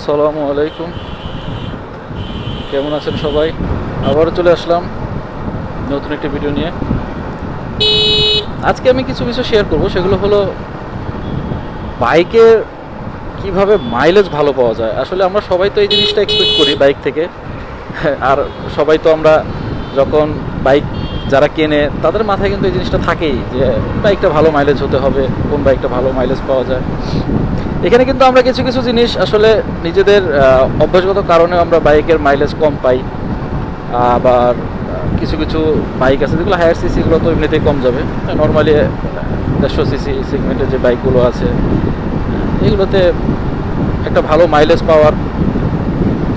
আসসালামু আলাইকুম। কেমন আছেন সবাই? আবারও চলে আসলাম নতুন একটি ভিডিও নিয়ে। আজকে আমি কিছু বিষয় শেয়ার করব, সেগুলো হলো বাইকের কিভাবে মাইলেজ ভালো পাওয়া যায়। আসলে আমরা সবাই তো এই জিনিসটা এক্সপেক্ট করি বাইক থেকে। আর সবাই তো আমরা যখন বাইক যারা কেনে তাদের মাথায় কিন্তু এই জিনিসটা থাকেই যে বাইকটা ভালো মাইলেজ হতে হবে, কোন বাইকটা ভালো মাইলেজ পাওয়া যায়। এখানে কিন্তু আমরা কিছু কিছু জিনিস আসলে নিজেদের অভ্যাসগত কারণে আমরা বাইকের মাইলেজ কম পাই। আবার কিছু কিছু বাইক আছে যেগুলো হায়ার সিসিগুলো তো এমনিতেই কম যাবে। নর্মালি 150 সিসি সেগমেন্টের যে বাইকগুলো আছে এগুলোতে একটা ভালো মাইলেজ পাওয়ার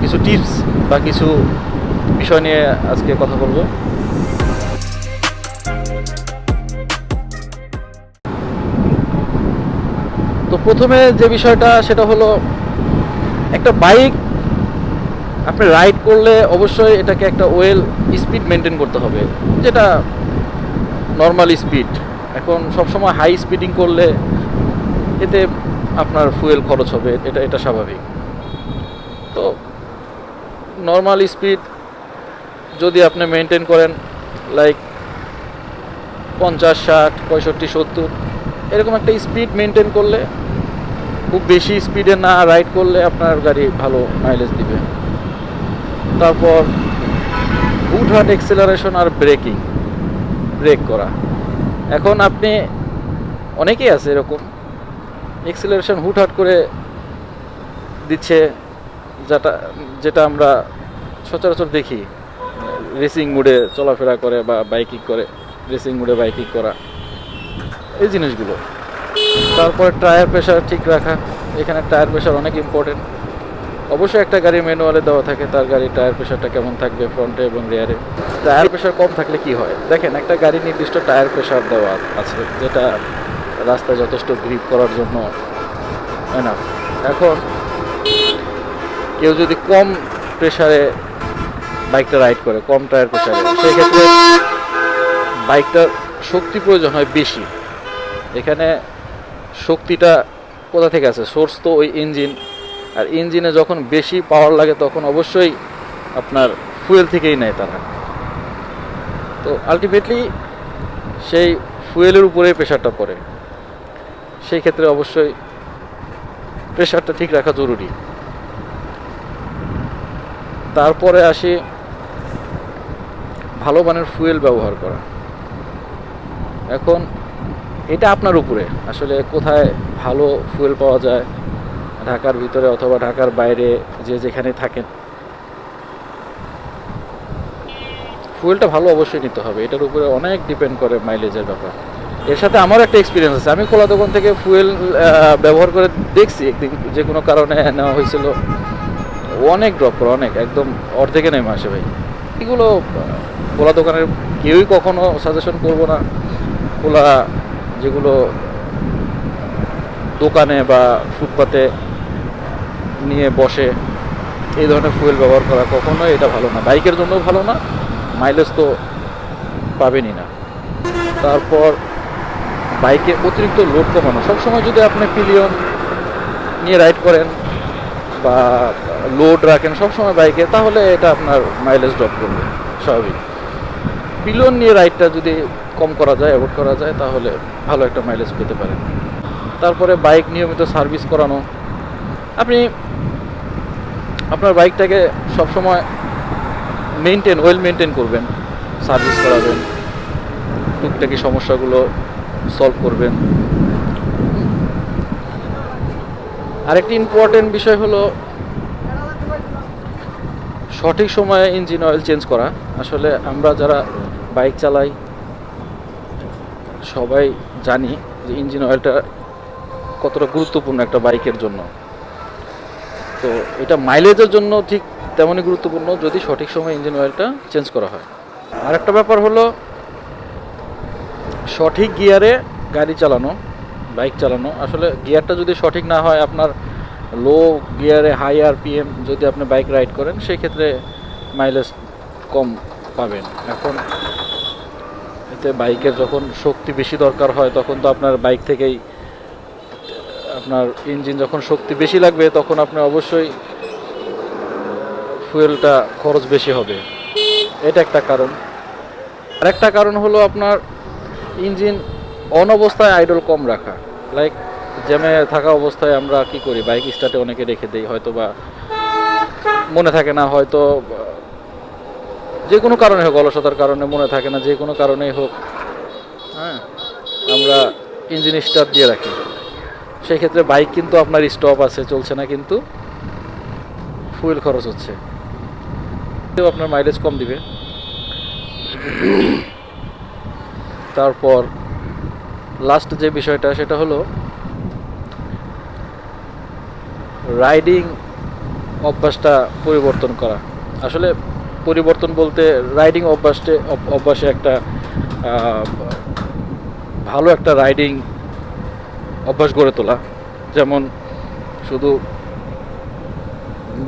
কিছু টিপস বা কিছু বিষয় নিয়ে আজকে কথা বলবো। তো প্রথমে যে বিষয়টা সেটা হলো, একটা বাইক আপনি রাইড করলে অবশ্যই এটাকে একটা ওয়েল স্পিড মেনটেন করতে হবে, যেটা নর্মাল স্পিড। এখন সবসময় হাই স্পিডিং করলে এতে আপনার ফুয়েল খরচ হবে, এটা স্বাভাবিক। তো নর্মাল স্পিড যদি আপনি মেনটেন করেন, লাইক 50, 60, 65, 70 এরকম একটা স্পিড মেনটেন করলে, খুব বেশি স্পিডে না রাইড করলে আপনার গাড়ি ভালো মাইলেজ দিবে। তারপর হুটহাট এক্সেলারেশন আর ব্রেক করা। এখন আপনি অনেকেই আছে এরকম এক্সেলারেশন হুটহাট করে দিচ্ছে, যেটা আমরা সচরাচর দেখি রেসিং মোডে চলাফেরা করে বা বাইকিং করে, রেসিং মোডে বাইকিং করা, এই জিনিসগুলো। তারপর টায়ার প্রেশার ঠিক রাখা। এখানে টায়ার প্রেশার অনেক ইম্পর্টেন্ট। অবশ্যই একটা গাড়ির ম্যানুয়ালে দেওয়া থাকে তার গাড়ির টায়ার প্রেশারটা কেমন থাকবে ফ্রন্টে এবং রিয়ারে। টায়ার প্রেশার কম থাকলে কি হয় দেখেন, একটা গাড়ির নির্দিষ্ট টায়ার প্রেশার দেওয়া আছে যেটা রাস্তায় যথেষ্ট গ্রিপ করার জন্য এনাফ। এখন কেউ যদি কম প্রেশারে বাইকটা রাইড করে, কম টায়ার প্রেশারে, সেক্ষেত্রে বাইকটার শক্তি প্রয়োজন হয় বেশি। এখানে শক্তিটা কোথা থেকে আছে? সোর্স তো ওই ইঞ্জিন। আর ইঞ্জিনে যখন বেশি পাওয়ার লাগে তখন অবশ্যই আপনার ফুয়েল থেকেই নেয় তারা। তো আলটিমেটলি সেই ফুয়েলের উপরে প্রেশারটা পড়ে। সেই ক্ষেত্রে অবশ্যই প্রেশারটা ঠিক রাখা জরুরি। তারপরে আসি ভালো মানের ফুয়েল ব্যবহার করা। এখন এটা আপনার উপরে, আসলে কোথায় ভালো ফুয়েল পাওয়া যায়, ঢাকার ভিতরে অথবা ঢাকার বাইরে, যে যেখানে থাকেন, ফুয়েলটা ভালো অবশ্যই নিতে হবে। এটার উপরে অনেক ডিপেন্ড করে মাইলেজের ব্যাপার। এর সাথে আমার একটা এক্সপিরিয়েন্স আছে। আমি খোলা দোকান থেকে ফুয়েল ব্যবহার করে দেখছি, একদিন যে কোনো কারণে নেওয়া হয়েছিল, অনেক ড্রপ করে, অনেক একদম অর্ধেকে নেমে আসে ভাই। এগুলো খোলা দোকানের কেউই কখনো সাজেশন করবো না। খোলা যেগুলো দোকানে বা ফুটপাতে নিয়ে বসে এই ধরনের ফুয়েল ব্যবহার করা কখনোই এটা ভালো না, বাইকের জন্যও ভালো না, মাইলেজ তো পাবেনই না। তারপর বাইকে অতিরিক্ত লোড কমানো। সবসময় যদি আপনি পিলিয়ন নিয়ে রাইড করেন বা লোড রাখেন সবসময় বাইকে, তাহলে এটা আপনার মাইলেজ ড্রপ করবে স্বাভাবিক। পিলিয়ন নিয়ে রাইডটা যদি কম করা যায়, অ্যাভয়েড করা যায়, তাহলে ভালো একটা মাইলেজ পেতে পারেন। তারপরে বাইক নিয়মিত সার্ভিস করানো। আপনি আপনার বাইকটাকে সবসময় ওয়েল মেনটেন করবেন, সার্ভিস করাবেন, টুকটাকি সমস্যাগুলো সলভ করবেন। আরেকটি ইম্পর্টেন্ট বিষয় হলো সঠিক সময়ে ইঞ্জিন অয়েল চেঞ্জ করা। আসলে আমরা যারা বাইক চালাই সবাই জানি যে ইঞ্জিন অয়েলটা কতটা গুরুত্বপূর্ণ একটা বাইকের জন্য। তো এটা মাইলেজের জন্য ঠিক তেমনই গুরুত্বপূর্ণ যদি সঠিক সময়ে ইঞ্জিন অয়েলটা চেঞ্জ করা হয়। আর একটা ব্যাপার হলো সঠিক গিয়ারে গাড়ি চালানো, বাইক চালানো। আসলে গিয়ারটা যদি সঠিক না হয়, আপনার লো গিয়ারে হাই আরপিএম যদি আপনি বাইক রাইড করেন, সেই ক্ষেত্রে মাইলেজ কম পাবেন। এখন এতে বাইকের যখন শক্তি বেশি দরকার হয় তখন তো আপনার বাইক থেকেই আপনার ইঞ্জিন যখন শক্তি বেশি লাগবে তখন আপনি অবশ্যই ফুয়েলটা খরচ বেশি হবে, এটা একটা কারণ। আরেকটা কারণ হলো আপনার ইঞ্জিন অন অবস্থায় আইডল কম রাখা। লাইক জ্যামে থাকা অবস্থায় আমরা কি করি, বাইক স্টার্টে অনেকে রেখে দেই, হয়তো বা মনে থাকে না, হয়তো যে কোনো কারণে হোক, অলসতার কারণে মনে থাকে না, যে কোনো কারণেই হোক, হ্যাঁ, আমরা ইঞ্জিন স্টার্ট দিয়ে রাখি। সেই ক্ষেত্রে বাইক কিন্তু আপনার স্টপ আছে, চলছে না, কিন্তু ফুয়েল খরচ হচ্ছে, তেও আপনার মাইলেজ কম দিবে। তারপর লাস্ট যে বিষয়টা সেটা হলো রাইডিং অভ্যাসটা পরিবর্তন করা। আসলে পরিবর্তন বলতে রাইডিং অভ্যাসে একটা আহ, ভালো একটা রাইডিং অভ্যাস গড়ে তোলা। যেমন শুধু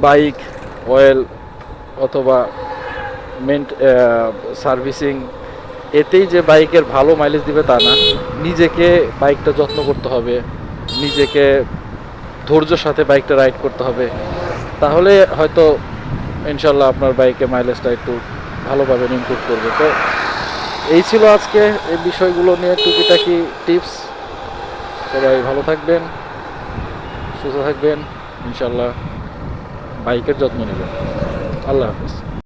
বাইক অয়েল অথবা সার্ভিসিং এতেই যে বাইকের ভালো মাইলেজ দিবে তা না, নিজেকে বাইকটা যত্ন করতে হবে, নিজেকে ধৈর্যের সাথে বাইকটা রাইড করতে হবে, তাহলে হয়তো ইনশাল্লাহ আপনার বাইকে মাইলেজটা একটু ভালোভাবে ইমপ্রুভ করবে। তো এই ছিল আজকে এই বিষয়গুলো নিয়ে টুকিটাকি টিপস। সবাই ভালো থাকবেন, সুস্থ থাকবেন, ইনশাল্লাহ বাইকের যত্ন নেবেন। আল্লাহ হাফিজ।